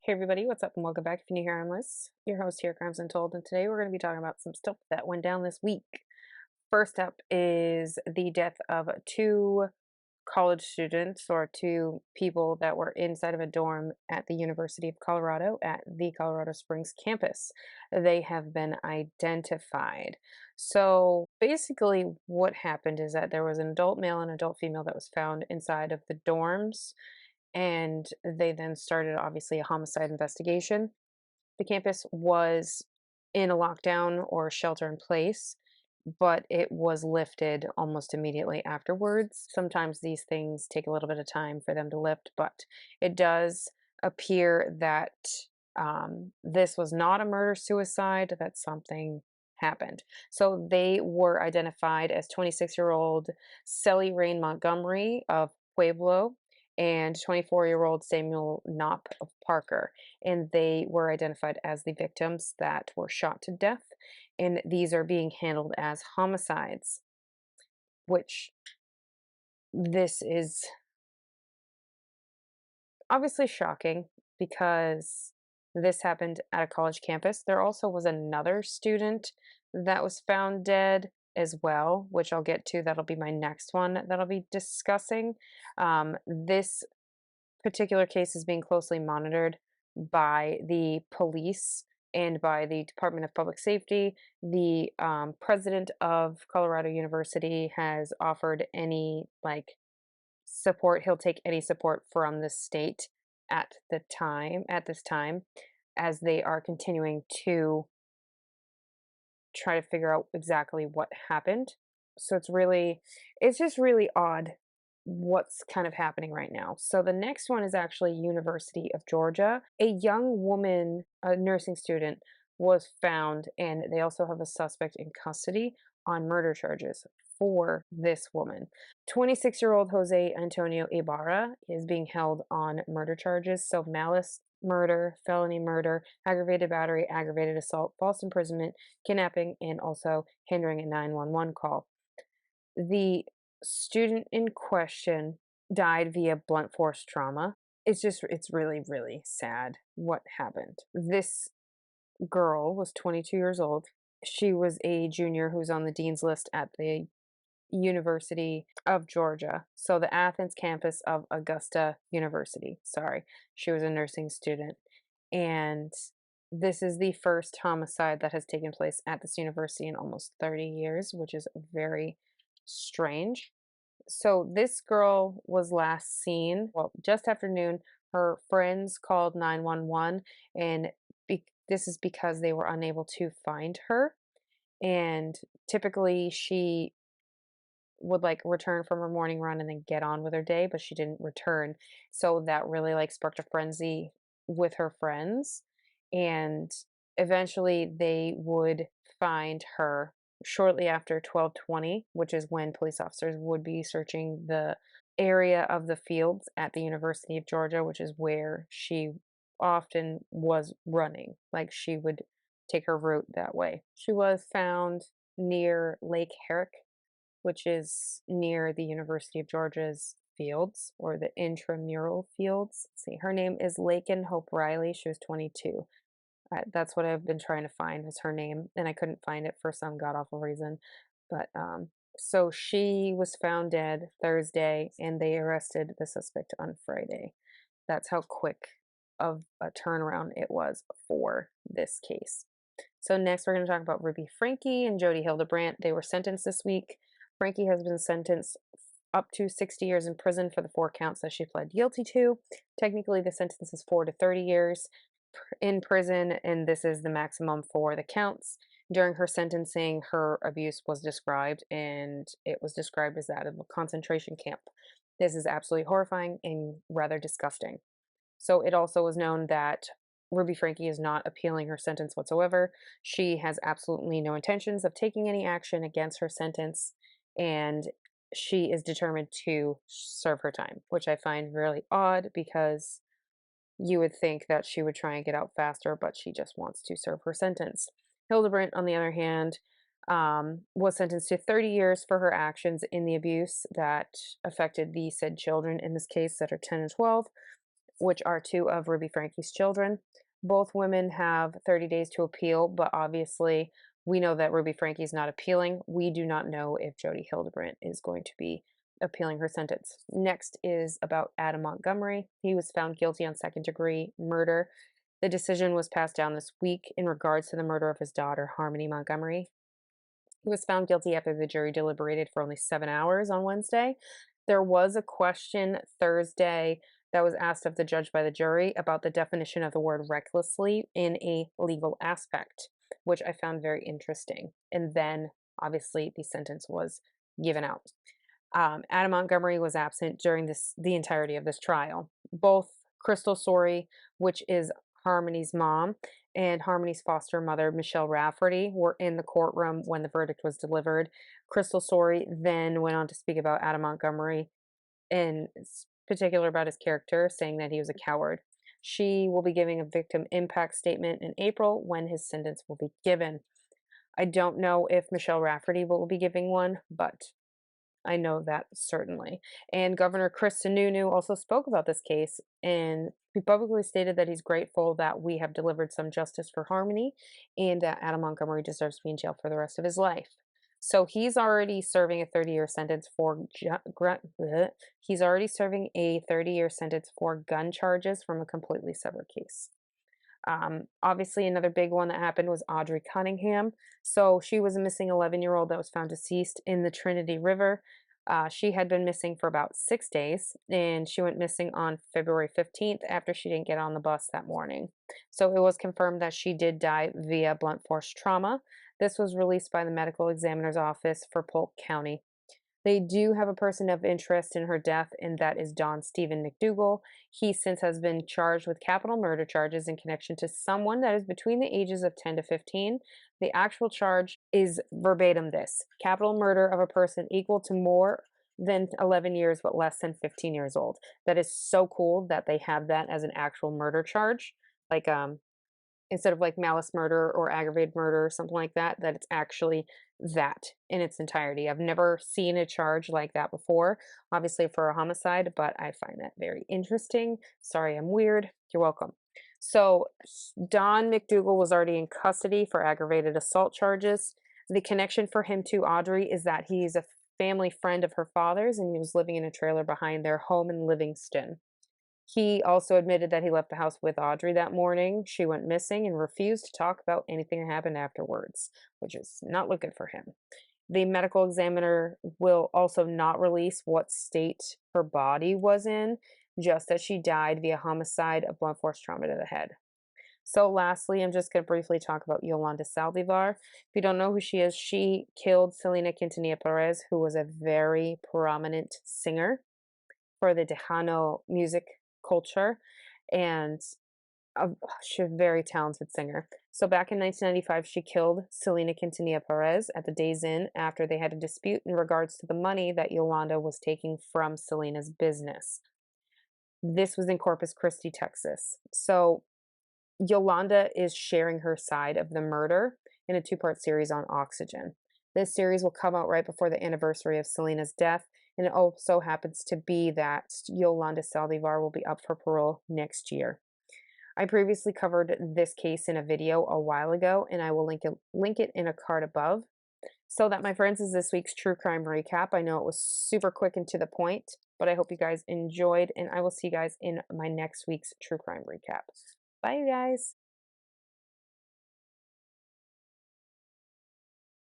Hey everybody, what's up and welcome back. If you're new here, I'm Liz, your host here at Crimes Untold, and today we're going to be talking about some stuff that went down this week. First up is the death of two college students, or two people that were inside of a dorm at the University of Colorado at the Colorado Springs campus. They have been identified. So basically, what happened is that there was an adult male and adult female that was found inside of the dorms, and they then started obviously a homicide investigation. The campus was in a lockdown or shelter in place, but it was lifted almost immediately afterwards. Sometimes these things take a little bit of time for them to lift, but it does appear that this was not a murder suicide, that something happened. So they were identified as 26-year-old Sally Rain Montgomery of Pueblo and 24-year-old Samuel Knopp of Parker, and they were identified as the victims that were shot to death, and these are being handled as homicides, which this is obviously shocking because this happened at a college campus. There also was another student that was found dead as well, which I'll get to. That'll be my next one that I'll be discussing. This particular case is being closely monitored by the police and by the Department of Public Safety. The president of Colorado University has offered any support. He'll take any support from the state at this time, as they are continuing to try to figure out exactly what happened. So it's just really odd what's kind of happening right now. So the next one is actually University of Georgia. A young woman, a nursing student, was found, and they also have a suspect in custody on murder charges for this woman. 26-year-old Jose Antonio Ibarra is being held on murder charges, so malice murder, felony murder, aggravated battery, aggravated assault, false imprisonment, kidnapping, and also hindering a 911 call. The student in question died via blunt force trauma. It's really, really sad what happened. This girl was 22 years old. She was a junior who's on the dean's list at the University of Georgia. So the Athens campus of Augusta University. Sorry. She was a nursing student. And this is the first homicide that has taken place at this university in almost 30 years, which is very strange. So this girl was last seen, well, just after noon. Her friends called 911, and this is because they were unable to find her. And typically she would return from her morning run and then get on with her day, but she didn't return. So that really sparked a frenzy with her friends. And eventually they would find her shortly after 12:20, which is when police officers would be searching the area of the fields at the University of Georgia, which is where she often was running. Like, she would take her route that way. She was found near Lake Herrick, which is near the University of Georgia's fields, or the intramural fields. Let's see, her name is Laken Hope Riley. She was 22. That's what I've been trying to find, is her name, and I couldn't find it for some god awful reason. But so she was found dead Thursday, and they arrested the suspect on Friday. That's how quick of a turnaround it was for this case. So next, we're going to talk about Ruby Franke and Jody Hildebrandt. They were sentenced this week. Franke has been sentenced up to 60 years in prison for the 4 counts that she pled guilty to. Technically, the sentence is 4 to 30 years in prison, and this is the maximum for the counts. During her sentencing, her abuse was described, and it was described as that of a concentration camp. This is absolutely horrifying and rather disgusting. So it also was known that Ruby Franke is not appealing her sentence whatsoever. She has absolutely no intentions of taking any action against her sentence, and she is determined to serve her time, which I find really odd, because you would think that she would try and get out faster, but she just wants to serve her sentence. Hildebrandt, on the other hand, was sentenced to 30 years for her actions in the abuse that affected the said children in this case, that are 10 and 12. which are two of Ruby Frankie's children. Both women have 30 days to appeal, but obviously we know that Ruby Frankie's not appealing. We do not know if Jody Hildebrandt is going to be appealing her sentence. Next is about Adam Montgomery. He was found guilty on second-degree murder. The decision was passed down this week in regards to the murder of his daughter, Harmony Montgomery. He was found guilty after the jury deliberated for only 7 hours on Wednesday. There was a question Thursday that was asked of the judge by the jury about the definition of the word recklessly in a legal aspect, which I found very interesting. And then, obviously, the sentence was given out. Adam Montgomery was absent during the entirety of this trial. Both Crystal Sorey, which is Harmony's mom, and Harmony's foster mother, Michelle Rafferty, were in the courtroom when the verdict was delivered. Crystal Sorey then went on to speak about Adam Montgomery, in particular about his character, saying that he was a coward. She will be giving a victim impact statement in April when his sentence will be given. I don't know if Michelle Rafferty will be giving one, but I know that certainly. And Governor Chris Sununu also spoke about this case, and he publicly stated that he's grateful that we have delivered some justice for Harmony and that Adam Montgomery deserves to be in jail for the rest of his life. So he's already serving a 30-year sentence for he's already serving a 30-year sentence for gun charges from a completely separate case. Obviously, another big one that happened was Audrey Cunningham. So she was a missing 11-year-old that was found deceased in the Trinity River. She had been missing for about 6 days, and she went missing on February 15th after she didn't get on the bus that morning. So it was confirmed that she did die via blunt force trauma. This was released by the medical examiner's office for Polk County. They do have a person of interest in her death, and that is Don Stephen McDougal. He since has been charged with capital murder charges in connection to someone that is between the ages of 10 to 15. The actual charge is verbatim this: capital murder of a person equal to more than 11 years but less than 15 years old. That is so cool that they have that as an actual murder charge. Like, instead of like malice murder or aggravated murder or something like that, that it's actually that in its entirety. I've never seen a charge like that before, obviously for a homicide, but I find that very interesting. Sorry, I'm weird. You're welcome. So Don McDougal was already in custody for aggravated assault charges. The connection for him to Audrey is that he's a family friend of her father's, and he was living in a trailer behind their home in Livingston. He also admitted that he left the house with Audrey that morning. She went missing and refused to talk about anything that happened afterwards, which is not looking for him. The medical examiner will also not release what state her body was in, just that she died via homicide of blunt force trauma to the head. So lastly, I'm just going to briefly talk about Yolanda Saldivar. If you don't know who she is, she killed Selena Quintanilla Perez, who was a very prominent singer for the Tejano music culture, and she's a very talented singer. So back in 1995, she killed Selena Quintanilla Perez at the Days Inn after they had a dispute in regards to the money that Yolanda was taking from Selena's business. This was in Corpus Christi, Texas. So Yolanda is sharing her side of the murder in a two-part series on Oxygen. This series will come out right before the anniversary of Selena's death, and it also happens to be that Yolanda Saldivar will be up for parole next year. I previously covered this case in a video a while ago, and I will link it in a card above. So that, my friends, is this week's true crime recap. I know it was super quick and to the point, but I hope you guys enjoyed, and I will see you guys in my next week's true crime recap. Bye, you guys.